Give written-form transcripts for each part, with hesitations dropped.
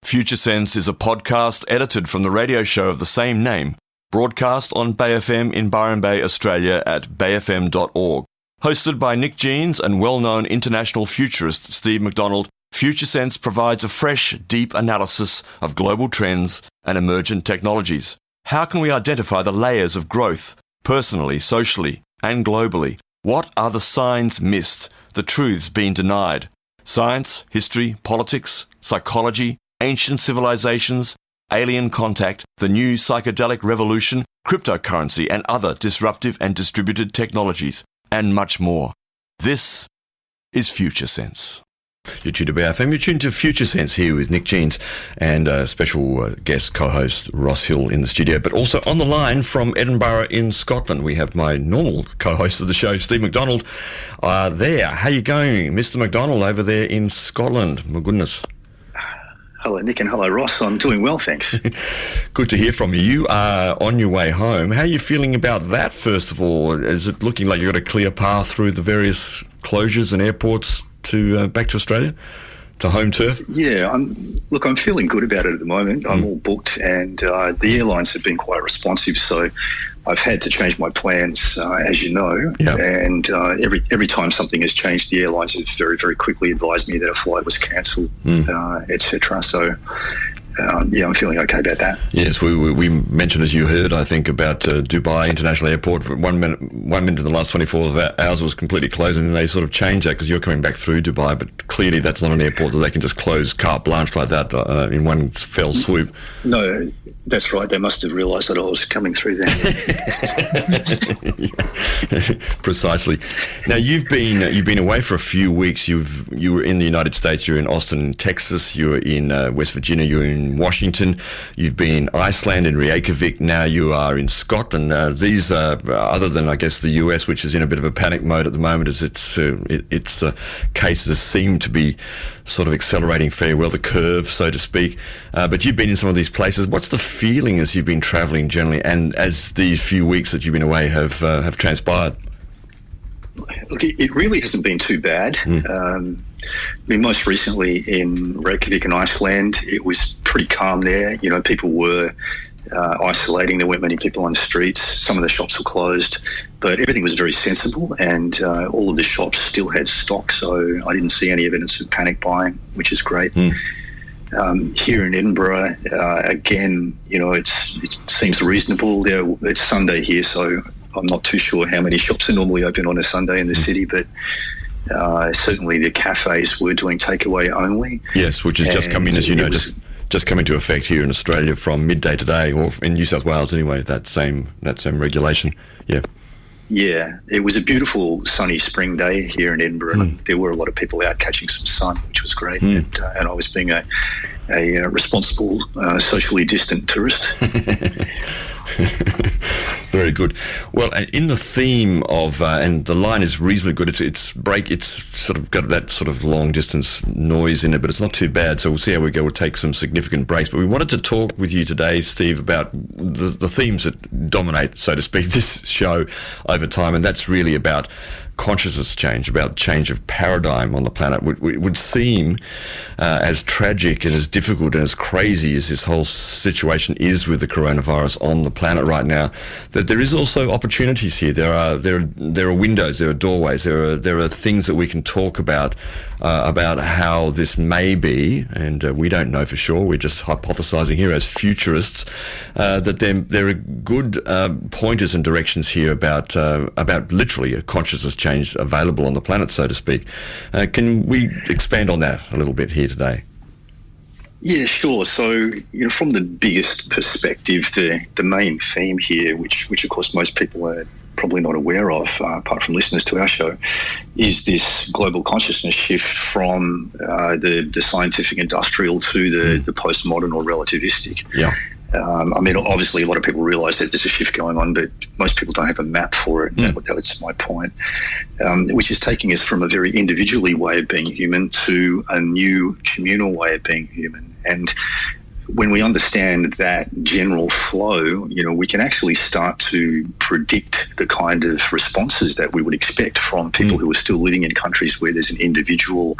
Future Sense is a podcast edited from the radio show of the same name, broadcast on Bay FM in Byron Bay, Australia at bayfm.org. Hosted by Nick Jeans and well-known international futurist Steve McDonald, Future Sense provides a fresh, deep analysis of global trends and emergent technologies. How can we identify the layers of growth, personally, socially, and globally? What are the signs missed, the truths being denied? Science, history, politics, psychology, ancient civilizations, alien contact, the new psychedelic revolution, cryptocurrency and other disruptive and distributed technologies, and much more. This is Future Sense. You're tuned to BFM. You're tuned to Future Sense here with Nick Jeans and special guest co-host Ross Hill in the studio. But also on the line from Edinburgh in Scotland, we have my normal co-host of the show, Steve McDonald. There. How you going, Mr. McDonald, over there in Scotland? My goodness. Hello, Nick, and hello, Ross. I'm doing well, thanks. Good to hear from you. You are on your way home. How are you feeling about that, first of all? Is it looking like you've got a clear path through the various closures and airports to back to Australia, to home turf? Yeah, I'm feeling good about it at the moment. I'm all booked, and the airlines have been quite responsive, so I've had to change my plans, as you know, and every time something has changed, the airlines have very, very quickly advised me that a flight was cancelled, etc. So, I'm feeling okay about that. Yes, we mentioned, as you heard, I think, about Dubai International Airport. For one minute in the last 24 hours was completely closed, and then they sort of changed that because you're coming back through Dubai, but clearly that's not an airport that they can just close carte blanche like that in one fell swoop. No, that's right. They must have realised that I was coming through there. Precisely. Now you've been away for a few weeks. You were in the United States. You're in Austin, Texas. You were in West Virginia. You're in Washington. You've been in Iceland, in Reykjavik. Now you are in Scotland. These are, other than I guess the US, which is in a bit of a panic mode at the moment, as its cases seem to be sort of accelerating fairly well, the curve, so to speak. But you've been in some of these places. What's the feeling as you've been travelling generally, and as these few weeks that you've been away have transpired? Look, it really hasn't been too bad. Most recently in Reykjavik in Iceland, it was pretty calm there. You know, people were isolating. There weren't many people on the streets. Some of the shops were closed, but everything was very sensible, and all of the shops still had stock, so I didn't see any evidence of panic buying, which is great. Here in Edinburgh, again, it seems reasonable. It's Sunday here, so I'm not too sure how many shops are normally open on a Sunday in the city, but certainly the cafes were doing takeaway only. Yes, which has just come in, as you know, just come into effect here in Australia from midday today, or in New South Wales anyway, that same regulation. Yeah, it was a beautiful sunny spring day here in Edinburgh, and there were a lot of people out catching some sun, which was great. And I was being a responsible, socially distant tourist. Very good. Well, in the theme of, and the line is reasonably good. It's sort of got that sort of long distance noise in it, but it's not too bad. So we'll see how we go. We'll take some significant breaks. But we wanted to talk with you today, Steve, about the themes that dominate, so to speak, this show over time, and that's really about consciousness change, about change of paradigm on the planet. It would seem as tragic and as difficult and as crazy as this whole situation is with the coronavirus on the planet right now, that there is also opportunities here. There are windows, there are doorways, there are things that we can talk about how this may be, and we don't know for sure. We're just hypothesizing here as futurists that there are good pointers and directions here about literally a consciousness change available on the planet, so to speak. Can we expand on that a little bit here today? Yeah, sure. So, from the biggest perspective, the main theme here, which of course most people are probably not aware of, apart from listeners to our show, is this global consciousness shift from the scientific industrial to the postmodern or relativistic. Yeah. Obviously, a lot of people realise that there's a shift going on, but most people don't have a map for it. That's my point, which is taking us from a very individually way of being human to a new communal way of being human. And when we understand that general flow, we can actually start to predict the kind of responses that we would expect from people who are still living in countries where there's an individual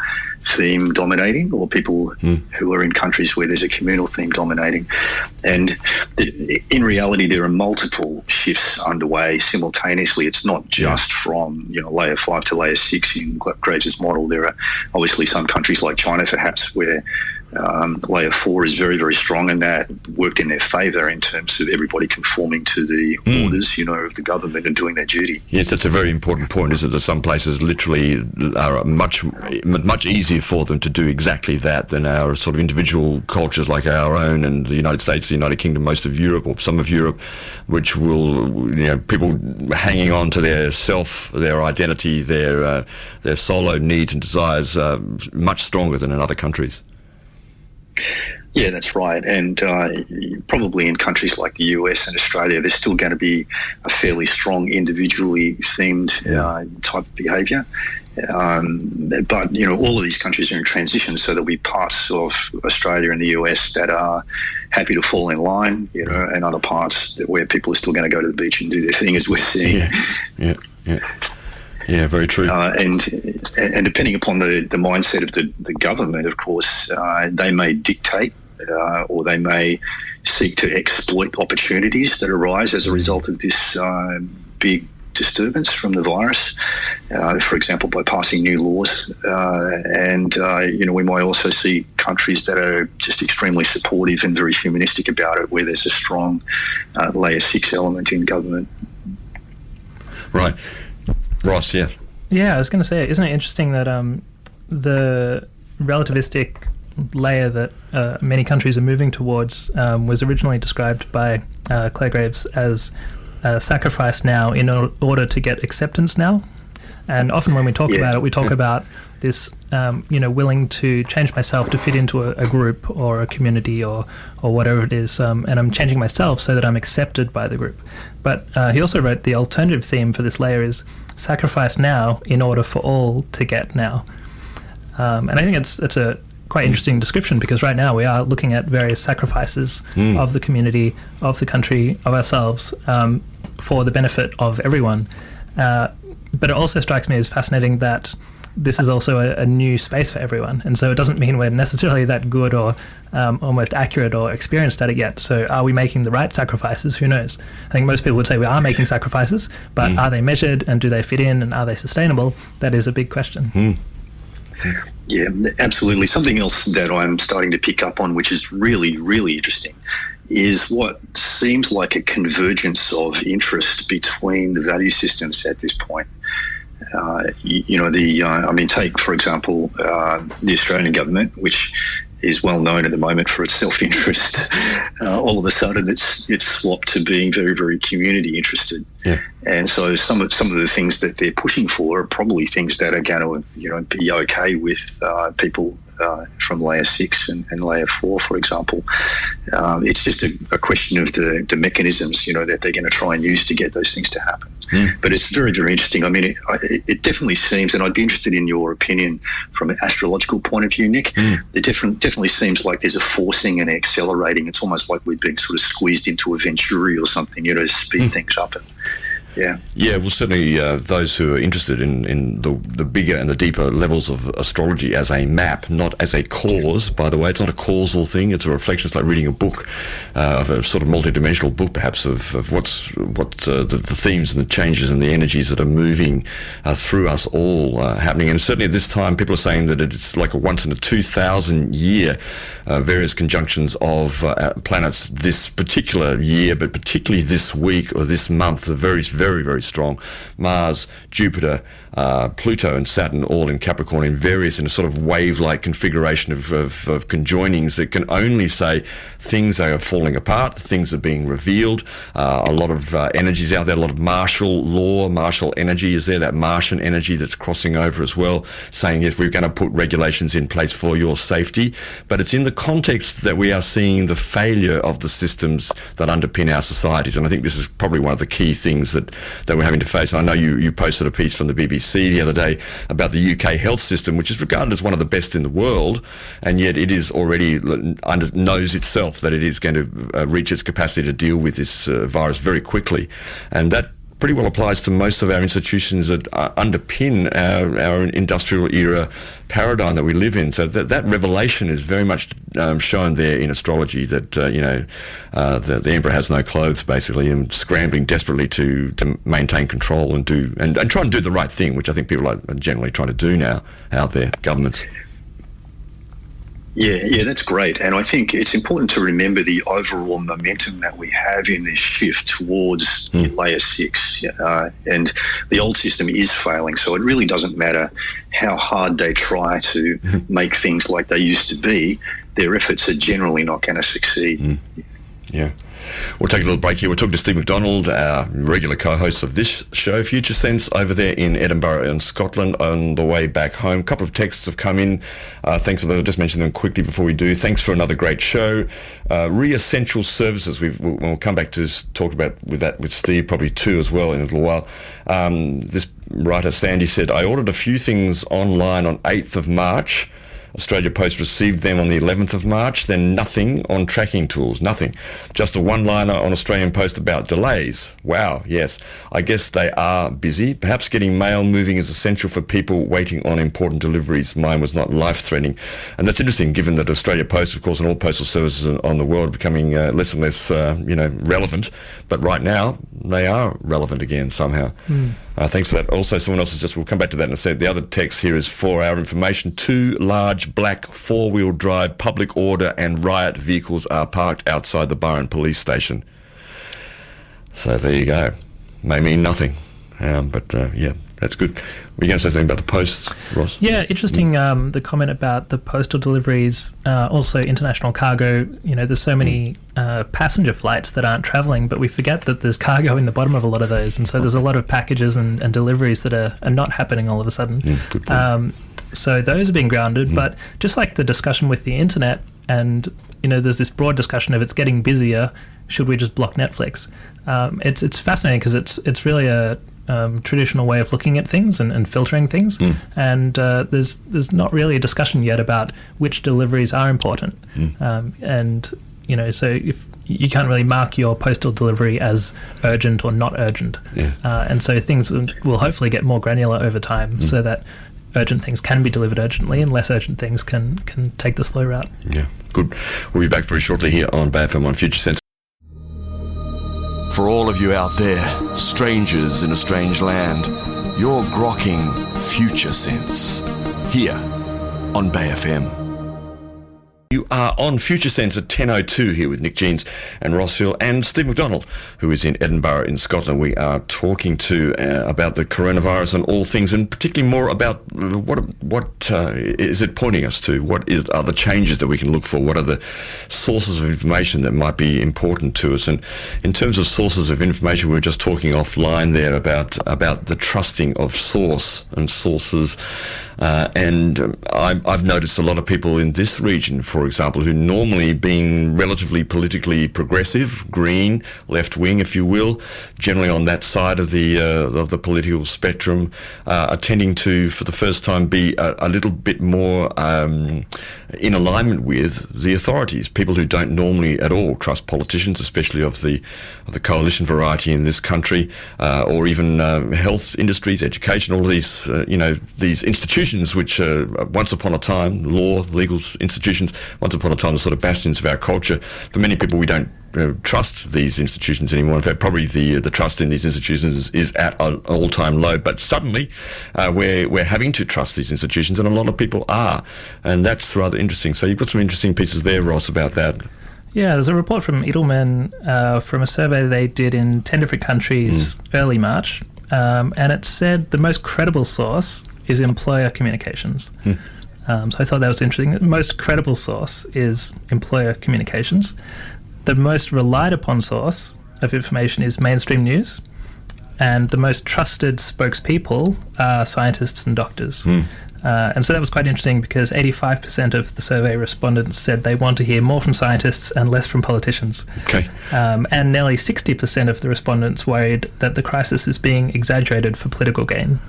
theme dominating, or people who are in countries where there's a communal theme dominating. And in reality, there are multiple shifts underway simultaneously. It's not just from layer 5 to layer 6 in Graves' model. There are obviously some countries like China, perhaps, where layer 4 is very, very strong, and that worked in their favour in terms of everybody conforming to the orders, of the government and doing their duty. Yes, that's a very important point, isn't it? That some places literally are much easier for them to do exactly that than our sort of individual cultures like our own, and the United States, the United Kingdom, most of Europe, or some of Europe, which will, people hanging on to their self, their identity, their solo needs and desires much stronger than in other countries. Yeah, that's right. And probably in countries like the US and Australia, there's still going to be a fairly strong individually themed type of behaviour. But, all of these countries are in transition, so there'll be parts of Australia and the US that are happy to fall in line, and other parts where people are still going to go to the beach and do their thing, as we're seeing. Yeah, very true. And depending upon the mindset of the government, of course, they may dictate or they may seek to exploit opportunities that arise as a result of this big disturbance from the virus, for example, by passing new laws. And we might also see countries that are just extremely supportive and very humanistic about it, where there's a strong layer 6 element in government. Right. Ross, yeah. Yeah, I was going to say, isn't it interesting that the relativistic layer that many countries are moving towards was originally described by Claire Graves as sacrifice now in order to get acceptance now. And often when we talk about it, we talk about this, willing to change myself to fit into a group or a community or whatever it is, and I'm changing myself so that I'm accepted by the group. But he also wrote the alternative theme for this layer is sacrifice now in order for all to get now. And I think it's a quite interesting description, because right now we are looking at various sacrifices of the community, of the country, of ourselves, for the benefit of everyone. But it also strikes me as fascinating that this is also a new space for everyone. And so it doesn't mean we're necessarily that good or almost accurate or experienced at it yet. So are we making the right sacrifices? Who knows? I think most people would say we are making sacrifices, but are they measured, and do they fit in, and are they sustainable? That is a big question. Yeah, absolutely. Something else that I'm starting to pick up on, which is really, really interesting, is what seems like a convergence of interest between the value systems at this point. Take, for example, the Australian government, which is well known at the moment for its self-interest. All of a sudden, it's swapped to being very, very community interested. Yeah. And so some of the things that they're pushing for are probably things that are going to be okay with people from layer 6 and layer 4, for example. It's just a question of the mechanisms that they're going to try and use to get those things to happen. But it's very, very interesting. I mean, it definitely seems, and I'd be interested in your opinion from an astrological point of view, Nick. It definitely seems like there's a forcing and accelerating. It's almost like we're being sort of squeezed into a Venturi or something, to speed things up. Yeah, well, certainly those who are interested in the bigger and the deeper levels of astrology as a map, not as a cause, by the way. It's not a causal thing. It's a reflection. It's like reading a book, of a sort of multidimensional book, perhaps, of what the themes and the changes and the energies that are moving through us all happening. And certainly at this time, people are saying that it's like a once in a 2,000 year various conjunctions of planets this particular year, but particularly this week or this month, are very, very, very strong. Mars, Jupiter, Pluto and Saturn all in Capricorn in a sort of wave-like configuration of conjoinings that can only say things are falling apart, things are being revealed, a lot of energies out there, a lot of martial law, martial energy is there, that Martian energy that's crossing over as well, saying, yes, we're going to put regulations in place for your safety. But it's in the context that we are seeing the failure of the systems that underpin our societies. And I think this is probably one of the key things that that we're having to face. I know you posted a piece from the BBC the other day about the UK health system, which is regarded as one of the best in the world, and yet it is already knows itself that it is going to reach its capacity to deal with this virus very quickly, and that pretty well applies to most of our institutions that underpin our industrial era paradigm that we live in. So that revelation is very much shown there in astrology, that the emperor has no clothes, basically, and scrambling desperately to maintain control and try and do the right thing, which I think people are generally trying to do now out there, governments. Yeah, that's great. And I think it's important to remember the overall momentum that we have in this shift towards layer 6. And the old system is failing, so it really doesn't matter how hard they try to make things like they used to be. Their efforts are generally not going to succeed. Yeah. We'll take a little break here. We're talking to Steve McDonald, our regular co-host of this show, Future Sense, over there in Edinburgh in Scotland on the way back home. A couple of texts have come in. Thanks for those. I'll just mention them quickly before we do. Thanks for another great show. Re-essential services. We'll come back to talk about with Steve probably too as well in a little while. This writer, Sandy, said, I ordered a few things online on 8th of March. Australia Post received them on the 11th of March, then nothing on tracking tools, nothing. Just a one-liner on Australian Post about delays. Wow, yes. I guess they are busy. Perhaps getting mail moving is essential for people waiting on important deliveries. Mine was not life-threatening. And that's interesting, given that Australia Post, of course, and all postal services on the world are becoming less and less, relevant. But right now, they are relevant again somehow. Thanks for that. Also, someone else we'll come back to that in a second. The other text here is for our information. 2 large black 4-wheel drive public order and riot vehicles are parked outside the Byron police station. So there you go. May mean nothing. But that's good. Were you going to say something about the post, Ross? Yeah, interesting. The comment about the postal deliveries, also international cargo. There's so many passenger flights that aren't travelling, but we forget that there's cargo in the bottom of a lot of those, and so there's a lot of packages and deliveries that are not happening all of a sudden. Good point. So those are being grounded, but just like the discussion with the internet, and there's this broad discussion of it's getting busier. Should we just block Netflix? It's fascinating because it's really a traditional way of looking at things and filtering things, and there's not really a discussion yet about which deliveries are important, so if you can't really mark your postal delivery as urgent or not urgent, and so things will hopefully get more granular over time, so that urgent things can be delivered urgently and less urgent things can take the slow route. Yeah, good. We'll be back very shortly here on BayFM on Future Sense. For all of you out there, strangers in a strange land, you're grokking Future Sense here on BayFM. You are on Future Sense at 10:02 here with Nick Jeans and Ross Hill and Steve McDonald, who is in Edinburgh in Scotland. We are talking to about the coronavirus and all things, and particularly more about what is it pointing us to? What are the changes that we can look for? What are the sources of information that might be important to us? And in terms of sources of information, we were just talking offline there about the trusting of source and sources. I've noticed a lot of people in this region, for example, who normally being relatively politically progressive, green, left-wing, if you will, generally on that side of the political spectrum, are tending to, for the first time, be a little bit more in alignment with the authorities. People who don't normally at all trust politicians, especially of the coalition variety in this country, or even health industries, education, all of these these institutions which once upon a time, legal institutions, once upon a time, the sort of bastions of our culture. For many people, we don't trust these institutions anymore. In fact, probably the trust in these institutions is at an all-time low. But suddenly, we're having to trust these institutions, and a lot of people are, and that's rather interesting. So you've got some interesting pieces there, Ross, about that. Yeah, there's a report from Edelman from a survey they did in 10 different countries early March, and it said the most credible source is employer communications. So I thought that was interesting. The most credible source is employer communications. The most relied upon source of information is mainstream news, and the most trusted spokespeople are scientists and doctors. And so that was quite interesting because 85% of the survey respondents said they want to hear more from scientists and less from politicians. Okay. And nearly 60% of the respondents worried that the crisis is being exaggerated for political gain.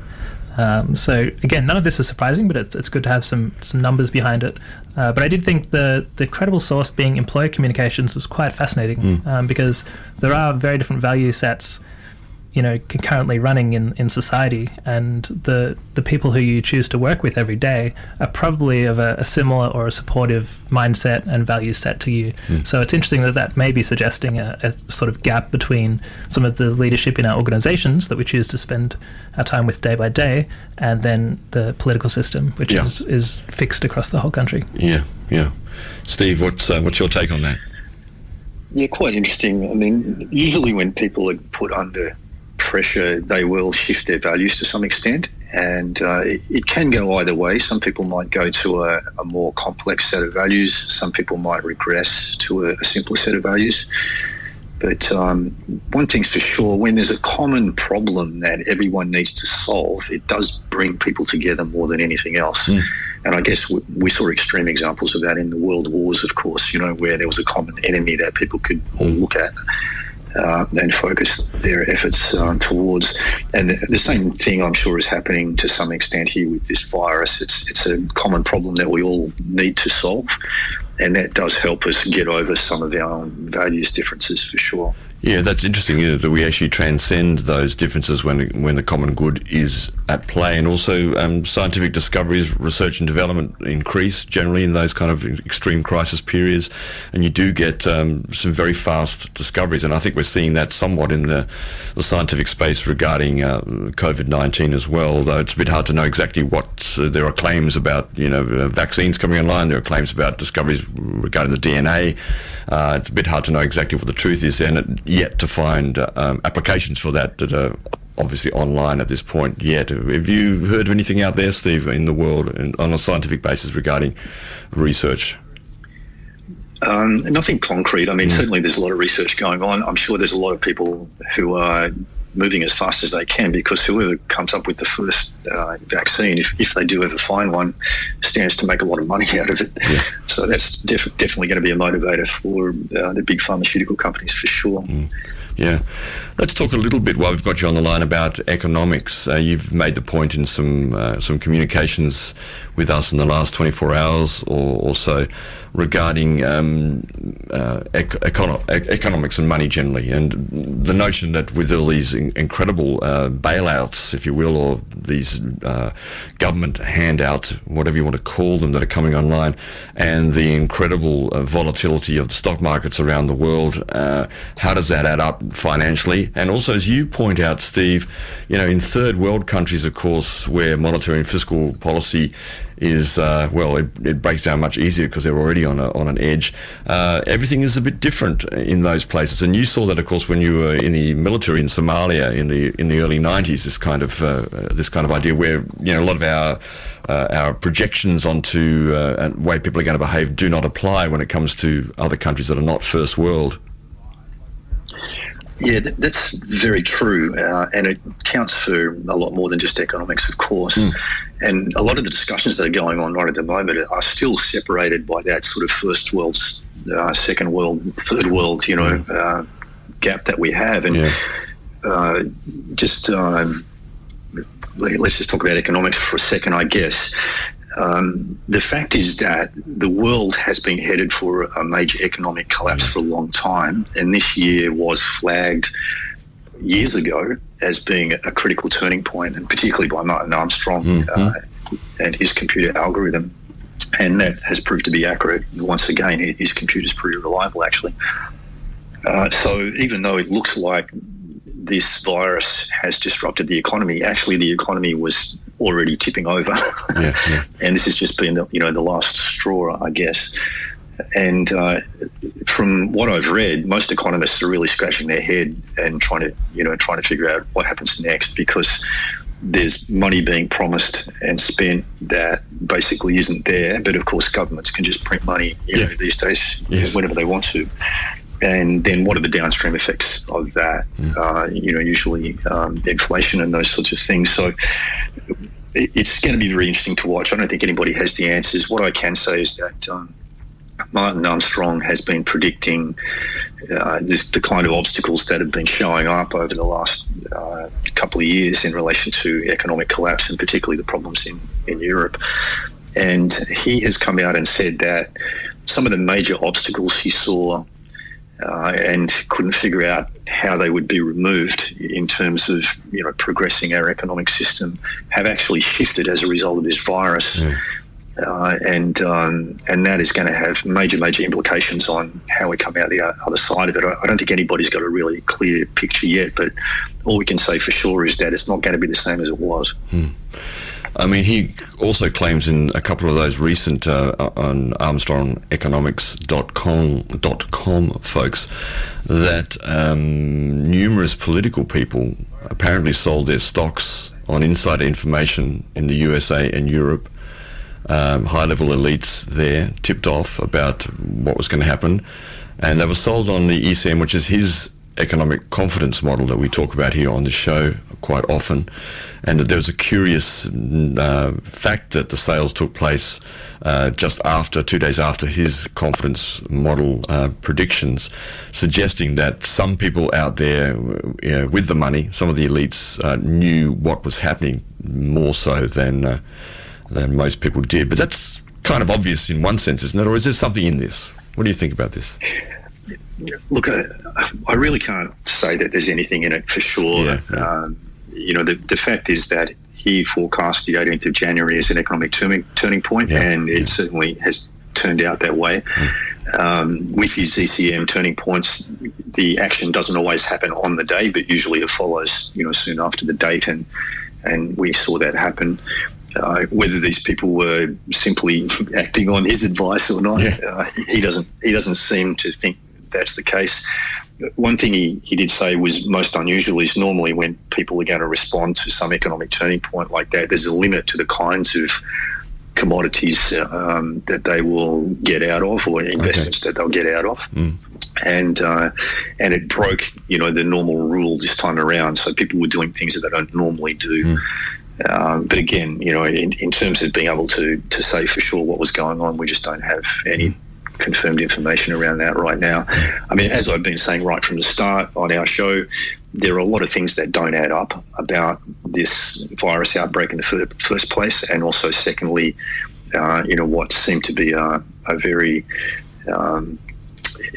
So again, none of this is surprising, but it's good to have some numbers behind it. But I did think the credible source being employer communications was quite fascinating because there are very different value sets, concurrently running in society, and the people who you choose to work with every day are probably of a similar or a supportive mindset and value set to you. So it's interesting that may be suggesting a sort of gap between some of the leadership in our organizations that we choose to spend our time with day by day, and then the political system, which is fixed across the whole country. Yeah. Steve, what's your take on that? Yeah, quite interesting. I mean, usually when people are put under pressure, they will shift their values to some extent, and it can go either way. Some people might go to a more complex set of values. Some people might regress to a simpler set of values. But one thing's for sure, when there's a common problem that everyone needs to solve, it does bring people together more than anything else. And I guess we saw extreme examples of that in the world wars, of course, where there was a common enemy that people could all look at and focus their efforts towards. And the same thing, I'm sure, is happening to some extent here with this virus. It's a common problem that we all need to solve, and that does help us get over some of our values differences for sure. Yeah, that's interesting, that we actually transcend those differences when the common good is at play. And also scientific discoveries, research and development increase generally in those kind of extreme crisis periods, and you do get some very fast discoveries. And I think we're seeing that somewhat in the scientific space regarding COVID-19 as well, although it's a bit hard to know exactly what there are claims about, vaccines coming online. There are claims about discoveries regarding the DNA. It's a bit hard to know exactly what the truth is, and yet to find applications for that are obviously online at this point yet. Have you heard of anything out there, Steve, in the world on a scientific basis regarding research? Nothing concrete. I mean, certainly there's a lot of research going on. I'm sure there's a lot of people who are moving as fast as they can, because whoever comes up with the first vaccine, if they do ever find one, stands to make a lot of money out of it. Yeah. So that's definitely going to be a motivator for the big pharmaceutical companies for sure. Yeah. Let's talk a little bit, while we've got you on the line, about economics. You've made the point in some communications with us in the last 24 hours or so regarding economics and money generally, and the notion that with all these incredible bailouts, if you will, or these government handouts, whatever you want to call them, that are coming online, and the incredible volatility of the stock markets around the world, how does that add up financially? And also, as you point out, Steve, in third world countries, of course, where monetary and fiscal policy is, it breaks down much easier because they're already on an edge. Everything is a bit different in those places, and you saw that, of course, when you were in the military in Somalia in the early 90s. This kind of idea where a lot of our projections onto the way people are going to behave do not apply when it comes to other countries that are not first world. Yeah, that's very true, and it counts for a lot more than just economics, of course. And a lot of the discussions that are going on right at the moment are still separated by that sort of first world, second world, third world, gap that we have. And let's just talk about economics for a second, I guess. The fact is that the world has been headed for a major economic collapse for a long time, and this year was flagged years ago as being a critical turning point, and particularly by Martin Armstrong and his computer algorithm, and that has proved to be accurate. Once again, his computer's pretty reliable, actually. So even though it looks like this virus has disrupted the economy, actually the economy was already tipping over. And this has just been the last straw, I guess. And from what I've read, most economists are really scratching their head and trying to figure out what happens next, because there's money being promised and spent that basically isn't there. But of course, governments can just print money these days whenever they want to. And then what are the downstream effects of that? Usually inflation and those sorts of things. So it's going to be very interesting to watch. I don't think anybody has the answers. What I can say is that Martin Armstrong has been predicting the kind of obstacles that have been showing up over the last couple of years in relation to economic collapse, and particularly the problems in Europe. And he has come out and said that some of the major obstacles he saw and couldn't figure out how they would be removed in terms of progressing our economic system have actually shifted as a result of this virus. Yeah. And that is going to have major implications on how we come out the other side of it. I don't think anybody's got a really clear picture yet, but all we can say for sure is that it's not going to be the same as it was. I mean, he also claims in a couple of those recent on ArmstrongEconomics.com folks that numerous political people apparently sold their stocks on insider information in the USA and Europe. High-level elites there tipped off about what was going to happen, and they were sold on the ECM, which is his economic confidence model that we talk about here on the show quite often, and that there was a curious fact that the sales took place just 2 days after his confidence model predictions, suggesting that some people out there with the money, some of the elites, knew what was happening more so than most people did. But that's kind of obvious in one sense, isn't it? Or is there something in this? What do you think about this? Look, I really can't say that there's anything in it for sure. Yeah. The fact is that he forecast the 18th of January as an economic turning point, and it certainly has turned out that way. With his ECM turning points, the action doesn't always happen on the day, but usually it follows, soon after the date, and we saw that happen. Whether these people were simply acting on his advice or not, he doesn't seem to think that's the case. One thing he did say was most unusual is normally when people are going to respond to some economic turning point like that, there's a limit to the kinds of commodities that they will get out of, or investments that they'll get out of. And it broke the normal rule this time around, so people were doing things that they don't normally do. But again, in terms of being able to say for sure what was going on, we just don't have any confirmed information around that right now. I mean, as I've been saying right from the start on our show, there are a lot of things that don't add up about this virus outbreak in the first place, and also secondly, what seemed to be a very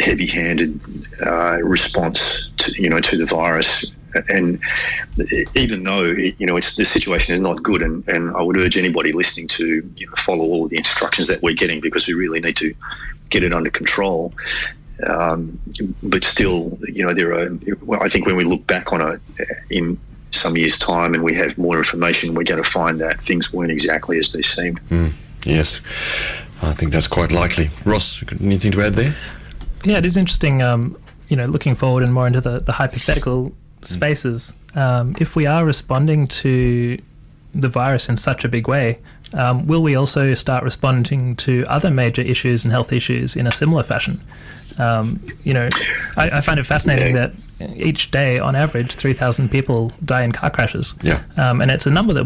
heavy-handed response to the virus. And even though the situation is not good, and I would urge anybody listening to follow all of the instructions that we're getting, because we really need to get it under control. But still, I think when we look back on it in some years' time and we have more information, we're going to find that things weren't exactly as they seemed. Yes, I think that's quite likely. Ross, anything to add there? Yeah, it is interesting. Looking forward and more into the hypothetical spaces, if we are responding to the virus in such a big way, will we also start responding to other major issues and health issues in a similar fashion? I find it fascinating that each day, on average, 3,000 people die in car crashes. And it's a number that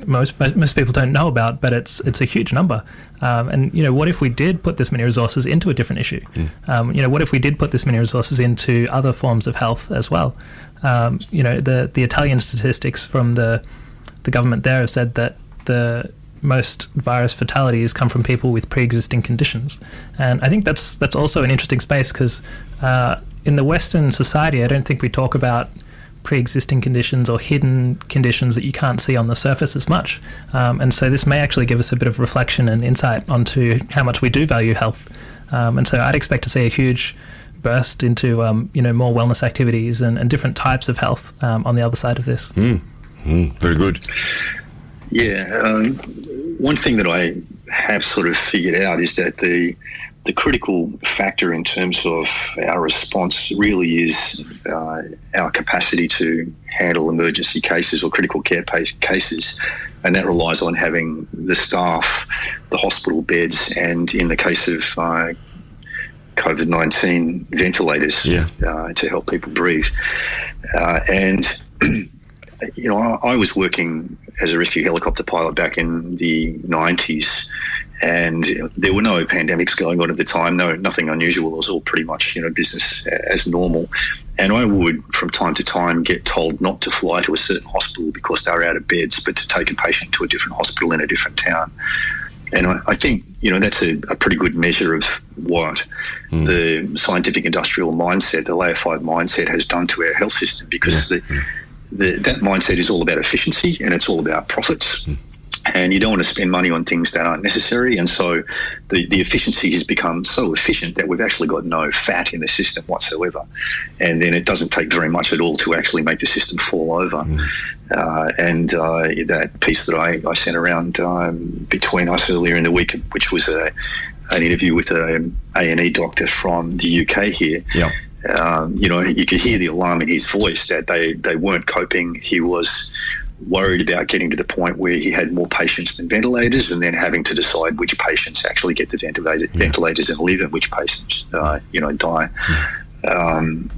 most people don't know about, but it's a huge number. And what if we did put this many resources into a different issue? What if we did put this many resources into other forms of health as well? The Italian statistics from the government there have said that the most virus fatalities come from people with pre-existing conditions, and I think that's also an interesting space, because in the Western society, I don't think we talk about pre-existing conditions or hidden conditions that you can't see on the surface as much, and so this may actually give us a bit of reflection and insight onto how much we do value health, and so I'd expect to see a huge burst into more wellness activities and different types of health on the other side of this. Very good. Yeah, one thing that I have sort of figured out is that the critical factor in terms of our response really is our capacity to handle emergency cases or critical care cases, and that relies on having the staff, the hospital beds, and in the case of COVID-19, ventilators to help people breathe. I was working as a rescue helicopter pilot back in the 90s, and there were no pandemics going on at the time, nothing unusual. It was all pretty much, business as normal. And I would, from time to time, get told not to fly to a certain hospital because they were out of beds, but to take a patient to a different hospital in a different town. And I think, that's a pretty good measure of what the scientific industrial mindset, the layer 5 mindset, has done to our health system, because that mindset is all about efficiency and it's all about profits. And you don't want to spend money on things that aren't necessary. And so the efficiency has become so efficient that we've actually got no fat in the system whatsoever. And then it doesn't take very much at all to actually make the system fall over. And that piece that I sent around between us earlier in the week, which was an interview with an A&E doctor from the UK here. Yeah. You could hear the alarm in his voice that they weren't coping. He was worried about getting to the point where he had more patients than ventilators, and then having to decide which patients actually get the ventilators and live, and which patients die. And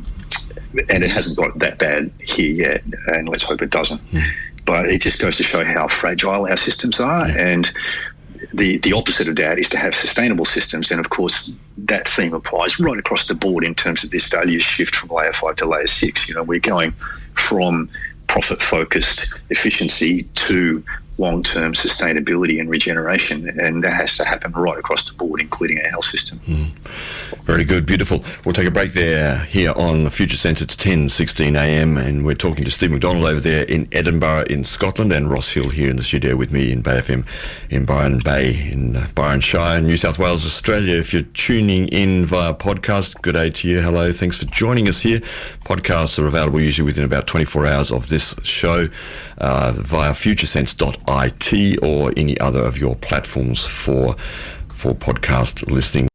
it hasn't got that bad here yet, and let's hope it doesn't. But it just goes to show how fragile our systems are, and the opposite of that is to have sustainable systems. And of course that theme applies right across the board in terms of this value shift from layer 5 to layer 6. We're going from profit-focused efficiency to long-term sustainability and regeneration, and that has to happen right across the board, including our health system. Very good, beautiful. We'll take a break there here on Future Sense. It's 10:16 a.m. and we're talking to Steve McDonald over there in Edinburgh in Scotland, and Ross Hill here in the studio with me in Bay FM in Byron Bay in Byron Shire, New South Wales, Australia. If you're tuning in via podcast, good day to you. Hello, thanks for joining us here. Podcasts are available usually within about 24 hours of this show via futuresense.it or any other of your platforms for podcast listening.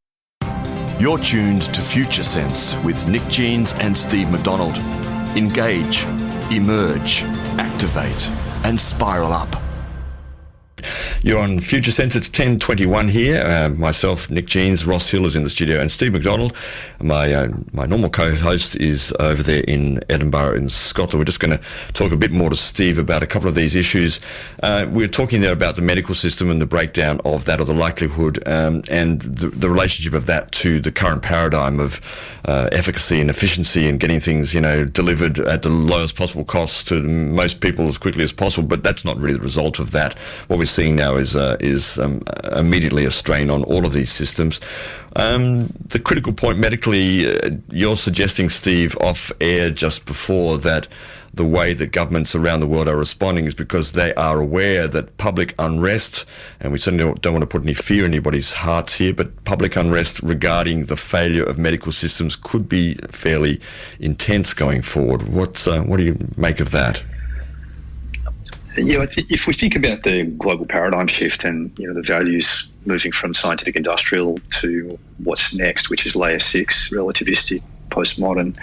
You're tuned to Future Sense with Nick Jeans and Steve McDonald. Engage, emerge, activate, and spiral up. You're on Future Sense. It's 10:21 here. Myself, Nick Jeans, Ross Hill is in the studio, and Steve McDonald, my normal co-host, is over there in Edinburgh in Scotland. We're just going to talk a bit more to Steve about a couple of these issues. We're talking there about the medical system and the breakdown of that, or the likelihood, and the relationship of that to the current paradigm of efficacy and efficiency and getting things, delivered at the lowest possible cost to most people as quickly as possible. But that's not really the result of that. What we're seeing now is immediately a strain on all of these systems. The critical point medically, you're suggesting, Steve, off air just before, that the way that governments around the world are responding is because they are aware that public unrest, and we certainly don't want to put any fear in anybody's hearts here, but public unrest regarding the failure of medical systems could be fairly intense going forward. What do you make of that? Yeah, if we think about the global paradigm shift and the values moving from scientific industrial to what's next, which is layer 6, relativistic, postmodern,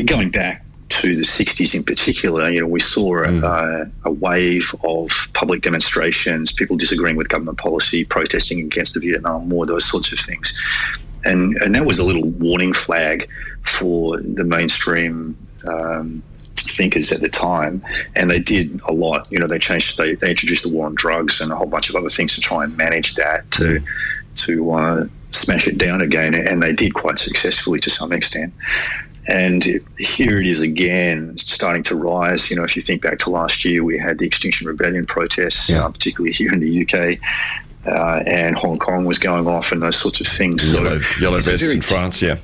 going back to the 60s in particular, we saw a wave of public demonstrations, people disagreeing with government policy, protesting against the Vietnam War, those sorts of things. And that was a little warning flag for the mainstream thinkers at the time, and they did a lot. They introduced the war on drugs and a whole bunch of other things to try and manage that, to smash it down again, and they did quite successfully to some extent. And here it is again, starting to rise. If you think back to last year, we had the Extinction Rebellion protests, particularly here in the UK, and Hong Kong was going off and those sorts of things. Yellow vests in France, yeah.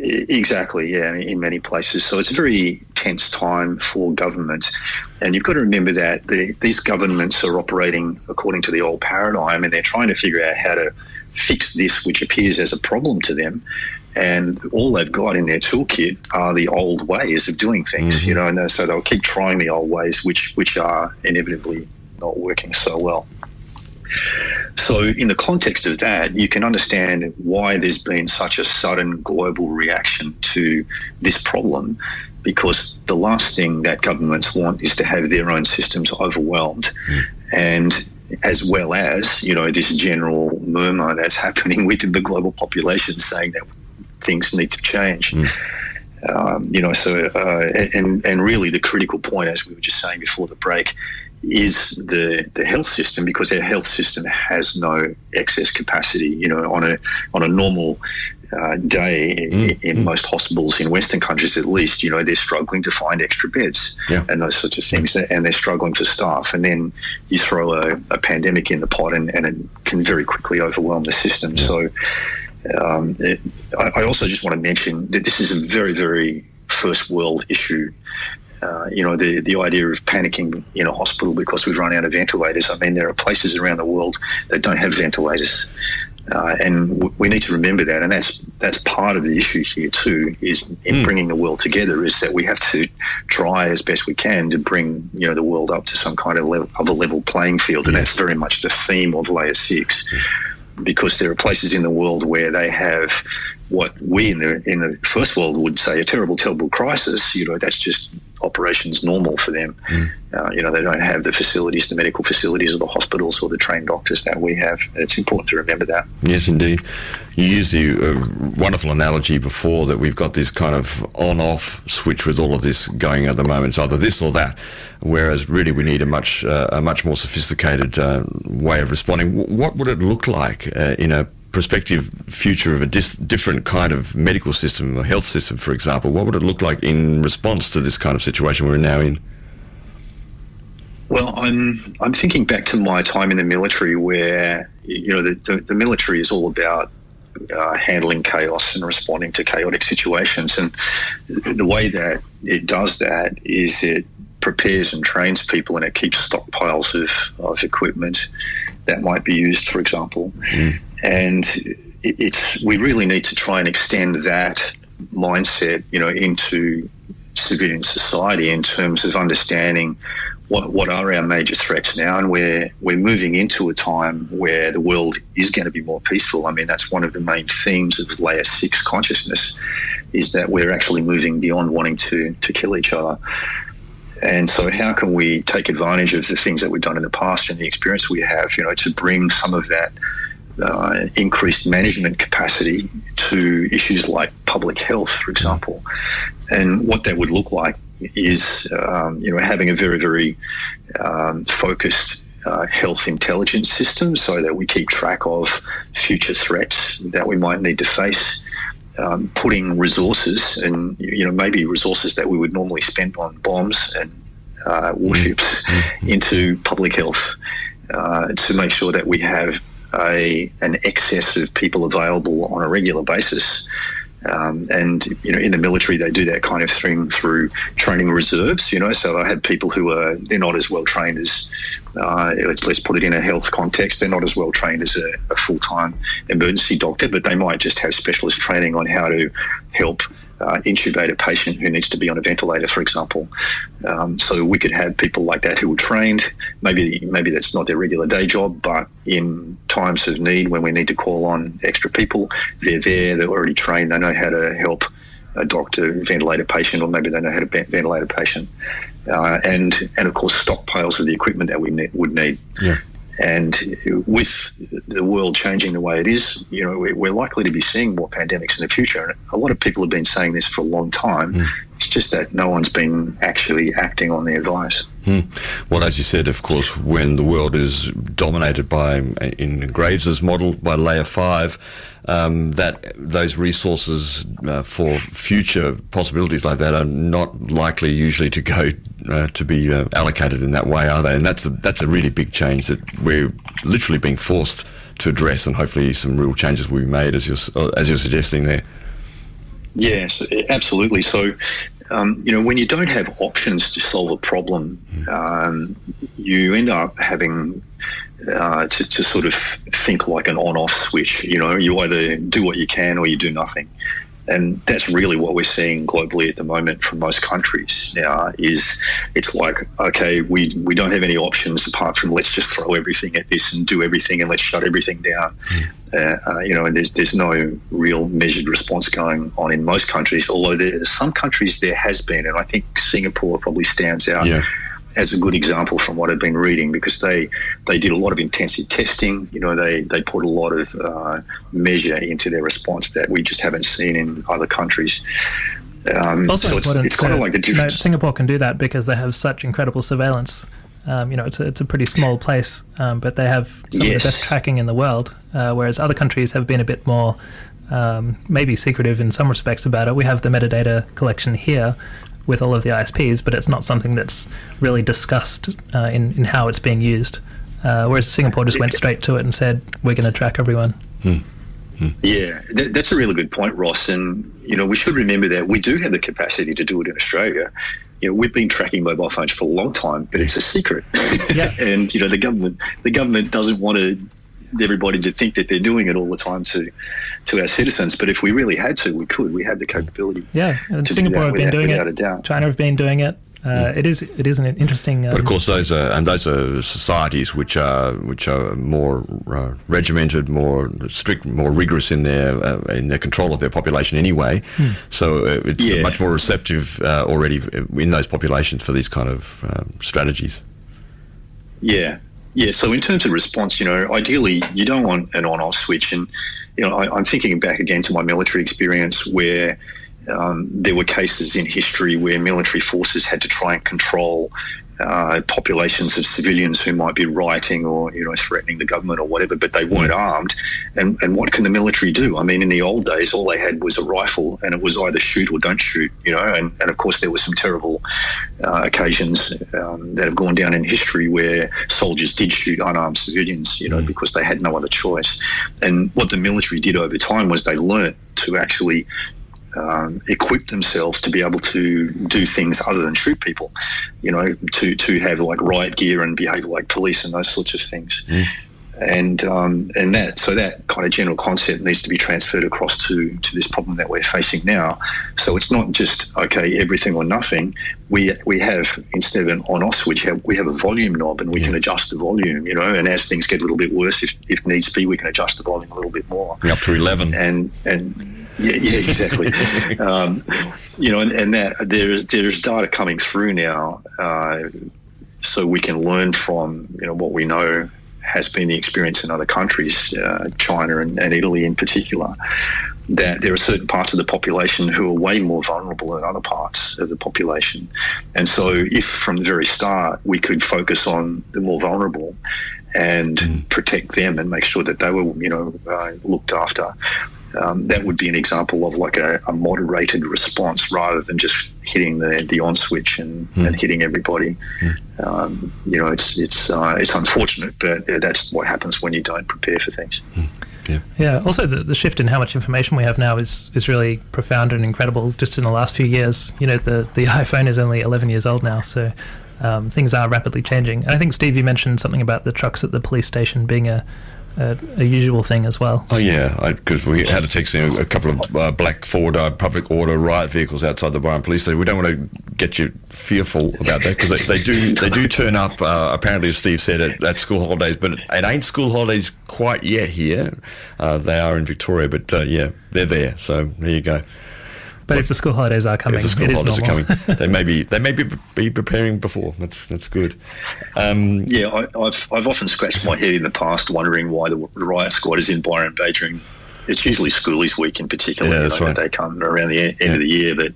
Exactly, yeah, in many places. So it's a very tense time for government. And you've got to remember that these governments are operating according to the old paradigm, and they're trying to figure out how to fix this, which appears as a problem to them. And all they've got in their toolkit are the old ways of doing things, and so they'll keep trying the old ways, which are inevitably not working so well. So in the context of that, you can understand why there's been such a sudden global reaction to this problem, because the last thing that governments want is to have their own systems overwhelmed. And as well as, this general murmur that's happening within the global population saying that things need to change. And really the critical point, as we were just saying before the break, is the health system, because our health system has no excess capacity. On a normal day in most hospitals in Western countries, at least, they're struggling to find extra beds and those sorts of things, and they're struggling for staff. And then you throw a pandemic in the pot, and it can very quickly overwhelm the system. So I also just want to mention that this is a very, very first world issue. The idea of panicking in a hospital because we've run out of ventilators. I mean, there are places around the world that don't have ventilators, and we need to remember that. And that's part of the issue here too, is in bringing the world together, is that we have to try as best we can to bring the world up to some kind of a level playing field, and that's very much the theme of Layer 6. Because there are places in the world where they have what we in the first world would say a terrible, terrible crisis. That's just operations normal for them. They don't have the facilities, the medical facilities, or the hospitals, or the trained doctors that we have. It's important to remember that. Yes, indeed. You used the wonderful analogy before that we've got this kind of on-off switch with all of this going at the moment. It's either this or that, whereas really we need a much more sophisticated way of responding. What would it look like in a prospective future of a different kind of medical system, a health system, for example? What would it look like in response to this kind of situation we're now in? Well, I'm thinking back to my time in the military, where the military is all about handling chaos and responding to chaotic situations, and the way that it does that is it prepares and trains people, and it keeps stockpiles of equipment that might be used, for example. And we really need to try and extend that mindset, into civilian society, in terms of understanding what are our major threats now. And we're moving into a time where the world is going to be more peaceful. I mean, that's one of the main themes of Layer 6 consciousness, is that we're actually moving beyond wanting to kill each other. And so how can we take advantage of the things that we've done in the past and the experience we have, to bring some of that increased management capacity to issues like public health, for example. And what that would look like is, having a very, very focused health intelligence system, so that we keep track of future threats that we might need to face. Putting resources, and maybe resources that we would normally spend on bombs and warships, into public health, to make sure that we have an excess of people available on a regular basis. And in the military, they do that kind of thing through training reserves. So I have people who they're not as well trained as, let's put it in a health context, they're not as well trained as a full-time emergency doctor, but they might just have specialist training on how to help intubate a patient who needs to be on a ventilator, for example. So we could have people like that who are trained. Maybe that's not their regular day job, but in times of need, when we need to call on extra people, they're there, they're already trained, they know how to help a doctor ventilate a patient, or maybe they know how to ventilate a patient. And of course, stockpiles of the equipment that we would need. Yeah. And with the world changing the way it is, we're likely to be seeing more pandemics in the future. And a lot of people have been saying this for a long time. It's just that no one's been actually acting on the advice. Well, as you said, of course, when the world is dominated by, in Graves's model, by Layer 5, that those resources for future possibilities like that are not likely usually to go to be allocated in that way, are they? And that's a really big change that we're literally being forced to address, and hopefully some real changes will be made, as you're suggesting there. Yes, absolutely. So, when you don't have options to solve a problem, you end up having to sort of think like an on-off switch. You either do what you can or you do nothing. And that's really what we're seeing globally at the moment from most countries now. Is it's like, okay, we don't have any options apart from let's just throw everything at this and do everything and let's shut everything down. And there's no real measured response going on in most countries, although some countries there has been, and I think Singapore probably stands out as a good example from what I've been reading, because they did a lot of intensive testing. They put a lot of measure into their response that we just haven't seen in other countries. Also so it's kind of like the difference. Singapore can do that because they have such incredible surveillance. It's a pretty small place, but they have some of the best tracking in the world, whereas other countries have been a bit more maybe secretive in some respects about it. We have the metadata collection here with all of the ISPs, but it's not something that's really discussed in how it's being used. Whereas Singapore just went straight to it and said, we're going to track everyone. Yeah, that's a really good point, Ross. And, we should remember that we do have the capacity to do it in Australia. We've been tracking mobile phones for a long time, but it's a secret. And, the government doesn't want everybody to think that they're doing it all the time to our citizens. But if we really had to, we could. We have the capability. Yeah, and Singapore have been doing it. China have been doing it. It is an interesting. But of course, those are societies which are more regimented, more strict, more rigorous in their control of their population anyway. So it's much more receptive already in those populations for these kind of strategies. Yeah. Yeah, so in terms of response, ideally you don't want an on-off switch. And, I'm thinking back again to my military experience where there were cases in history where military forces had to try and control populations of civilians who might be rioting or, threatening the government or whatever, but they weren't armed. And what can the military do? I mean, in the old days, all they had was a rifle, and it was either shoot or don't shoot, and of course there were some terrible occasions that have gone down in history where soldiers did shoot unarmed civilians, because they had no other choice. And what the military did over time was they learnt to actually equip themselves to be able to do things other than shoot people, to have like riot gear and behave like police and those sorts of things. And that kind of general concept needs to be transferred across to this problem that we're facing now. So it's not just, okay, everything or nothing. We have, instead of an on-off switch, we have a volume knob, and we can adjust the volume, and as things get a little bit worse, if needs be, we can adjust the volume a little bit more. Up to 11. And yeah, exactly. And that there's data coming through now, so we can learn from what we know has been the experience in other countries, China and Italy in particular, that there are certain parts of the population who are way more vulnerable than other parts of the population. And so if from the very start we could focus on the more vulnerable and protect them and make sure that they were looked after, that would be an example of like a moderated response rather than just hitting the on switch and hitting everybody. It's unfortunate, but that's what happens when you don't prepare for things. Yeah. Also, the shift in how much information we have now is really profound and incredible. Just in the last few years, the iPhone is only 11 years old now, so things are rapidly changing. And I think, Steve, you mentioned something about the trucks at the police station being a usual thing as well. Oh yeah, because we had to take a couple of black Ford public order riot vehicles outside the Byron police station. We don't want to get you fearful about that, because they do turn up. Apparently, as Steve said, at school holidays, but it ain't school holidays quite yet here. They are in Victoria, but they're there. So there you go. But if the school holidays are coming, if the school holidays are coming, they may be preparing before. That's good. I've often scratched my head in the past wondering why the riot squad is in Byron Bay during. It's usually Schoolies Week in particular. Yeah, that's right. They come around the end of the year, but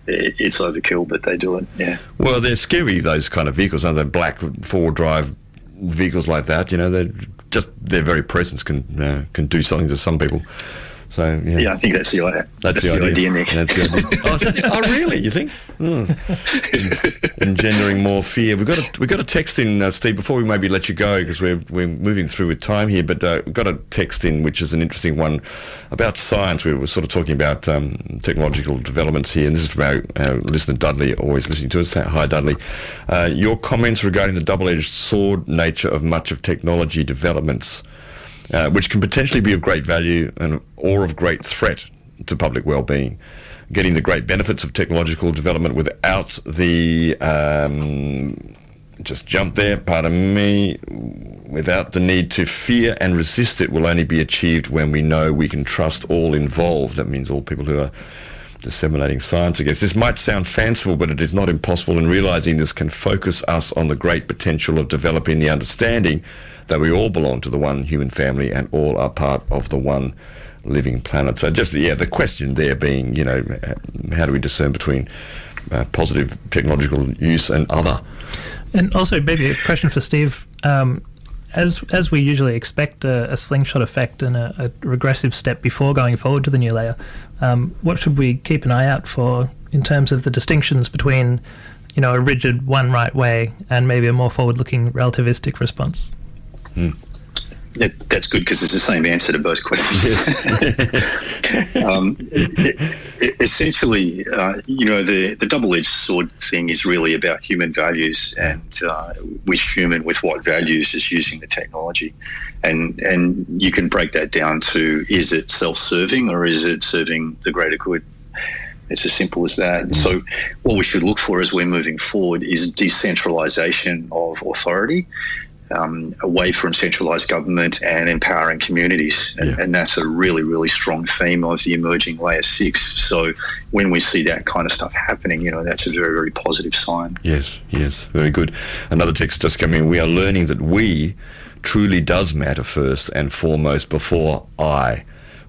it's overkill. But they do it. Yeah. Well, they're scary, those kind of vehicles, aren't they? Black four-drive vehicles like that. Their very presence can do something to some people. So, yeah, I think that's the idea, Nick. That's the idea. Oh, really? You think? Engendering more fear. We've got a text in, Steve, before we maybe let you go, because we're moving through with time here. But we've got a text in, which is an interesting one about science. We were sort of talking about technological developments here, and this is from our listener Dudley, always listening to us. Hi, Dudley. Your comments regarding the double-edged sword nature of much of technology developments, which can potentially be of great value or of great threat to public well-being. Getting the great benefits of technological development without the just jump there, pardon me, without the need to fear and resist it will only be achieved when we know we can trust all involved. That means all people who are disseminating science, I guess. This might sound fanciful, but it is not impossible, and realising this can focus us on the great potential of developing the understanding that we all belong to the one human family and all are part of the one living planet. So just, the question there being, how do we discern between positive technological use and other? And also maybe a question for Steve. As we usually expect a slingshot effect and a regressive step before going forward to the new layer, what should we keep an eye out for in terms of the distinctions between, a rigid one right way and maybe a more forward-looking relativistic response? That's good, because it's the same answer to both questions. Essentially, the double-edged sword thing is really about human values and which human with what values is using the technology. And you can break that down to, is it self-serving or is it serving the greater good? It's as simple as that. So what we should look for as we're moving forward is decentralisation of authority, away from centralised government and empowering communities. And that's a really, really strong theme of the emerging Layer 6. So when we see that kind of stuff happening, that's a very, very positive sign. Yes, very good. Another text just came in. We are learning that we truly does matter first and foremost before I.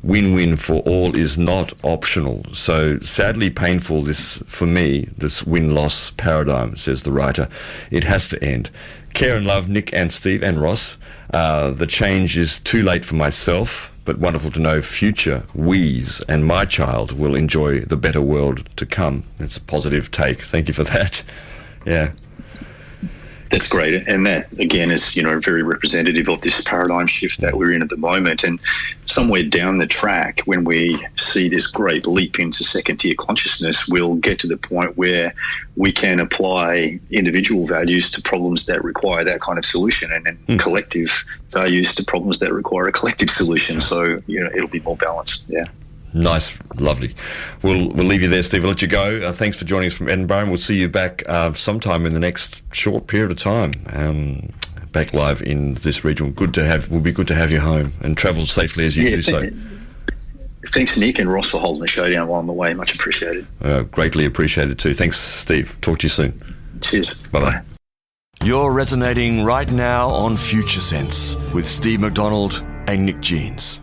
Win-win for all is not optional. So sadly painful for me, this win-loss paradigm, says the writer. It has to end. Care and love, Nick and Steve and Ross. The change is too late for myself, but wonderful to know future we's and my child will enjoy the better world to come. It's a positive take. Thank you for that. Yeah. That's great. And that, again, is, very representative of this paradigm shift that we're in at the moment. And somewhere down the track, when we see this great leap into second-tier consciousness, we'll get to the point where we can apply individual values to problems that require that kind of solution, and then collective values to problems that require a collective solution. So, it'll be more balanced. Yeah. Nice, lovely. We'll leave you there, Steve. We'll let you go. Thanks for joining us from Edinburgh, and we'll see you back sometime in the next short period of time, back live in this region. Will be good to have you home, and travel safely as you do so. Thanks, Nick and Ross, for holding the show down while I'm away. Much appreciated. Greatly appreciated too. Thanks, Steve. Talk to you soon. Cheers. Bye-bye. You're resonating right now on Future Sense with Steve McDonald and Nick Jeans.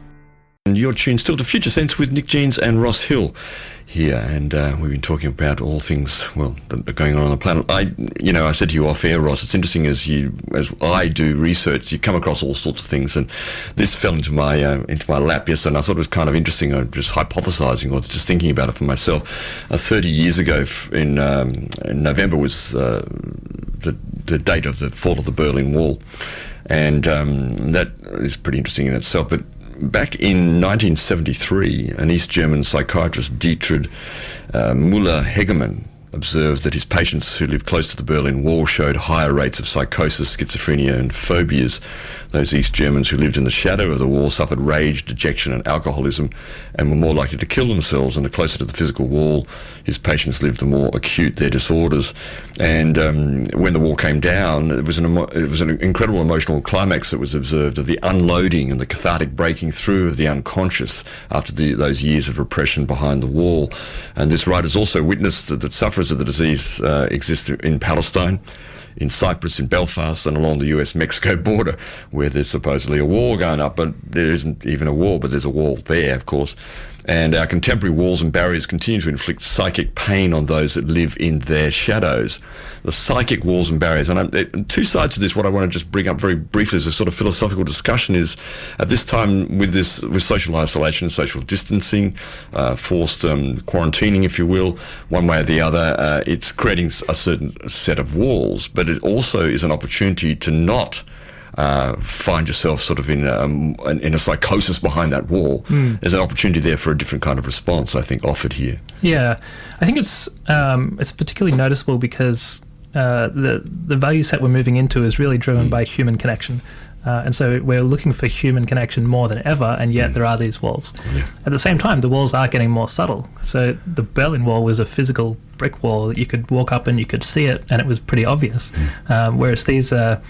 And you're tuned still to Future Sense with Nick Jeans and Ross Hill here, and we've been talking about all things, that are going on the planet. I said to you off air, Ross, it's interesting as I do research, you come across all sorts of things, and this fell into my lap yesterday, and I thought it was kind of interesting. I'm just hypothesising or just thinking about it for myself. 30 years ago in November was the date of the fall of the Berlin Wall, and that is pretty interesting in itself. But back in 1973, an East German psychiatrist, Dietrich Müller-Hegemann, observed that his patients who lived close to the Berlin Wall showed higher rates of psychosis, schizophrenia and phobias. Those East Germans who lived in the shadow of the wall suffered rage, dejection and alcoholism and were more likely to kill themselves. And the closer to the physical wall his patients lived, the more acute their disorders. And when the wall came down, it was an incredible emotional climax that was observed of the unloading and the cathartic breaking through of the unconscious after those years of repression behind the wall. And this writer's also witnessed that sufferers of the disease exist in Palestine, in Cyprus, in Belfast, and along the US-Mexico border, where there's supposedly a war going up, but there isn't even a war, but there's a wall there, of course. And our contemporary walls and barriers continue to inflict psychic pain on those that live in their shadows. The psychic walls and barriers. And two sides to this, what I want to just bring up very briefly as a sort of philosophical discussion is, at this time with social isolation, social distancing, forced quarantining, if you will, one way or the other, it's creating a certain set of walls, but it also is an opportunity to not find yourself sort of in a psychosis behind that wall. There's an opportunity there for a different kind of response, I think, offered here. Yeah, I think it's particularly noticeable because the value set we're moving into is really driven by human connection. And so we're looking for human connection more than ever, and yet there are these walls. Yeah. At the same time, the walls are getting more subtle. So the Berlin Wall was a physical brick wall that you could walk up and you could see it, and it was pretty obvious. Whereas these a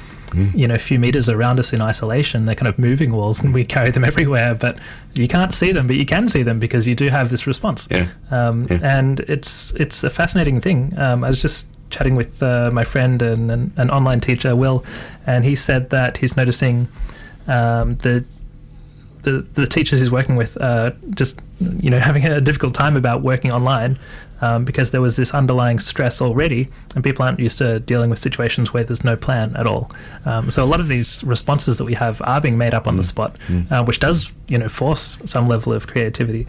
few meters around us in isolation, they're kind of moving walls, and we carry them everywhere, but you can't see them, but you can see them because you do have this response. And it's a fascinating thing. I was just chatting with my friend and an online teacher, Will, and he said that he's noticing the the teachers he's working with just having a difficult time about working online. Because there was this underlying stress already, and people aren't used to dealing with situations where there's no plan at all. So a lot of these responses that we have are being made up on the spot, which does, force some level of creativity.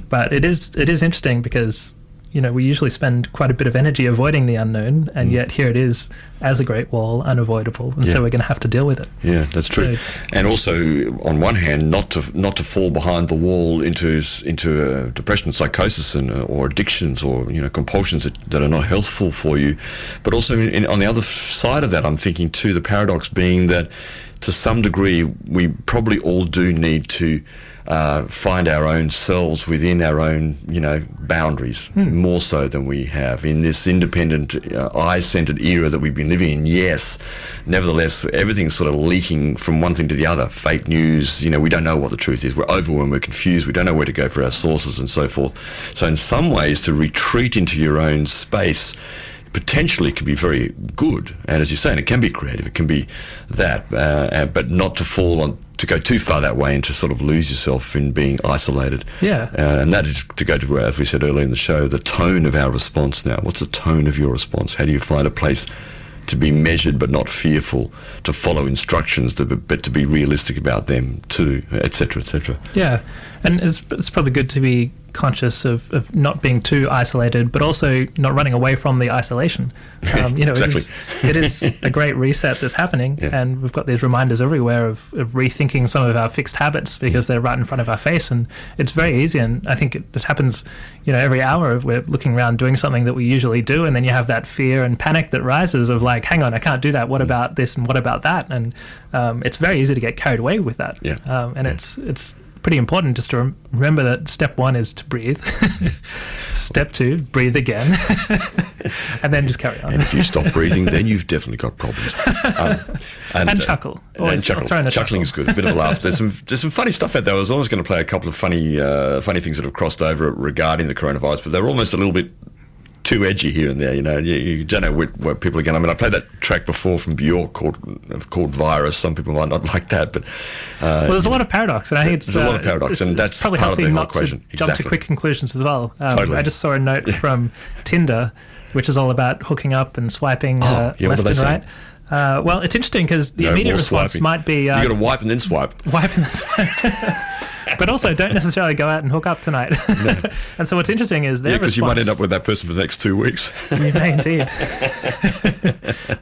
But it is interesting because we usually spend quite a bit of energy avoiding the unknown, and yet here it is as a Great Wall, unavoidable, and so we're going to have to deal with it. Yeah, that's true. And also, on one hand, not to fall behind the wall into depression, psychosis, or addictions, or compulsions that are not healthful for you, but also on the other side of that, I'm thinking too, the paradox being that to some degree we probably all do need to find our own selves within our own, boundaries, more so than we have in this independent, I-centered era that we've been living in. Yes, nevertheless, everything's sort of leaking from one thing to the other. Fake news, we don't know what the truth is. We're overwhelmed, we're confused, we don't know where to go for our sources and so forth. So in some ways, to retreat into your own space potentially can be very good, and as you're saying, it can be creative, it can be that, but not to go too far that way and to sort of lose yourself in being isolated. And that is to go to, as we said earlier in the show, the tone of our response now. What's the tone of your response? How do you find a place to be measured but not fearful, to follow instructions but to be realistic about them too, etc., etc. Yeah, and it's probably good to be conscious of not being too isolated, but also not running away from the isolation. Exactly. It is a great reset that's happening, and we've got these reminders everywhere of rethinking some of our fixed habits because they're right in front of our face, and it's very easy. And I think it happens, every hour we're looking around doing something that we usually do, and then you have that fear and panic that rises of like, hang on, I can't do that. What about this and what about that? And it's very easy to get carried away with that. It's pretty important just to remember that step one is to breathe. Step two, breathe again. And then just carry on. And if you stop breathing, then you've definitely got problems. And chuckle. And chuckle. Chuckling is good. A bit of a laugh. There's some funny stuff out there. I was always going to play a couple of funny things that have crossed over regarding the coronavirus, but they're almost a little bit too edgy here and there, you don't know where people are going. I mean, I played that track before from Bjork called Virus. Some people might not like that, but there's a lot of paradox, and I think there's a lot of paradox, and that's part of the whole equation. Jump to quick conclusions as well. Totally. I just saw a note from Tinder, which is all about hooking up and swiping left and right. Well, it's interesting because the immediate response might be you got to wipe and then swipe. Wipe and then swipe. But also, don't necessarily go out and hook up tonight. No. And so what's interesting is their response... because you might end up with that person for the next 2 weeks. You may indeed.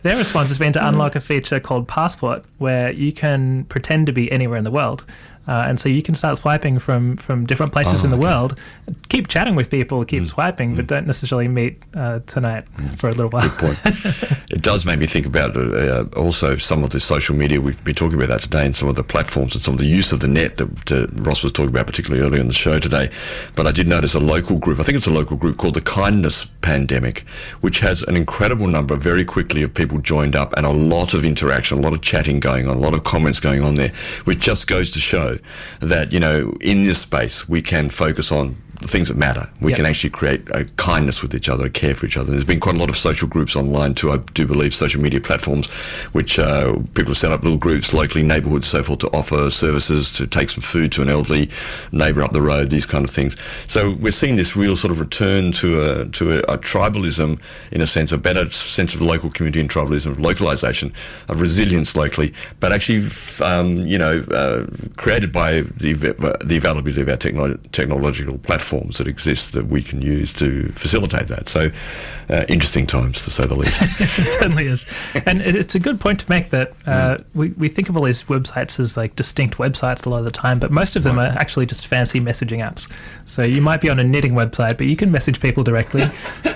Their response has been to unlock a feature called Passport, where you can pretend to be anywhere in the world. And so you can start swiping from different places in the world, keep chatting with people, keep swiping, but don't necessarily meet tonight for a little while. Good point. It does make me think about also some of the social media. We've been talking about that today, and some of the platforms and some of the use of the net that Ross was talking about, particularly earlier in the show today. But I did notice a local group, I think it's a local group called the Kindness Pandemic, which has an incredible number very quickly of people joined up and a lot of interaction, a lot of chatting going on, a lot of comments going on there, which just goes to show that, in this space we can focus on the things that matter. We can actually create a kindness with each other, a care for each other. There's been quite a lot of social groups online too, I do believe, social media platforms, which people have set up little groups locally, neighbourhoods, so forth, to offer services, to take some food to an elderly neighbour up the road, these kind of things. So we're seeing this real sort of return to a tribalism, in a sense, a better sense of local community and tribalism, of localisation, of resilience locally, but actually, created by the availability of our technological platforms that exist that we can use to facilitate that. So interesting times, to say the least. It certainly is. And it's a good point to make that we think of all these websites as like distinct websites a lot of the time, but most of them are actually just fancy messaging apps. So you might be on a knitting website, but you can message people directly.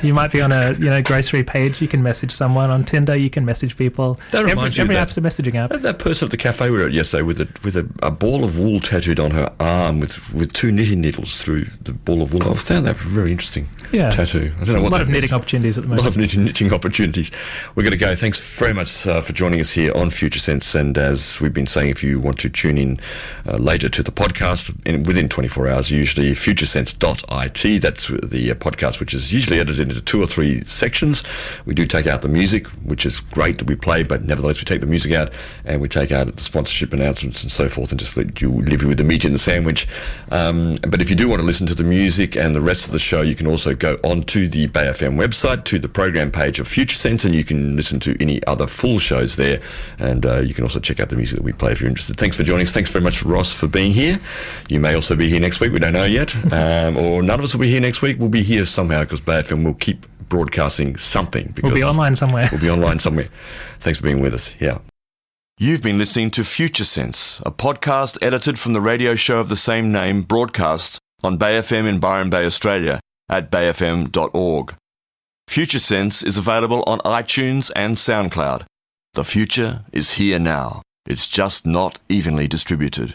You might be on a grocery page, you can message someone. On Tinder, you can message people. That reminds every app's a messaging app. That person at the cafe we were at yesterday with a ball of wool tattooed on her arm with two knitting needles through the ball of wool. I found that very interesting. tattoo. I don't know what a lot of that knitting means. opportunities at the A lot moment. of knitting opportunities. We're going to go. Thanks very much for joining us here on Future Sense. And as we've been saying, if you want to tune in later to the podcast, within 24 hours, usually futuresense.it. That's the podcast, which is usually edited into 2 or 3 sections. We do take out the music, which is great that we play, but nevertheless we take the music out and we take out the sponsorship announcements and so forth, and just let you live with the meat in the sandwich. But if you do want to listen to the music and the rest of the show, you can also go onto the Bay FM website, to the program page of Future Sense, and you can listen to any other full shows there. And you can also check out the music that we play if you're interested. Thanks for joining us. Thanks very much, Ross, for being here. You may also be here next week. We don't know yet. Or none of us will be here next week. We'll be here somehow because Bay FM will keep broadcasting something. We'll be online somewhere. We'll be online somewhere. Thanks for being with us. Yeah. You've been listening to Future Sense, a podcast edited from the radio show of the same name, broadcast on Bay FM in Byron Bay, Australia, at bayfm.org. Future Sense is available on iTunes and SoundCloud. The future is here now. It's just not evenly distributed.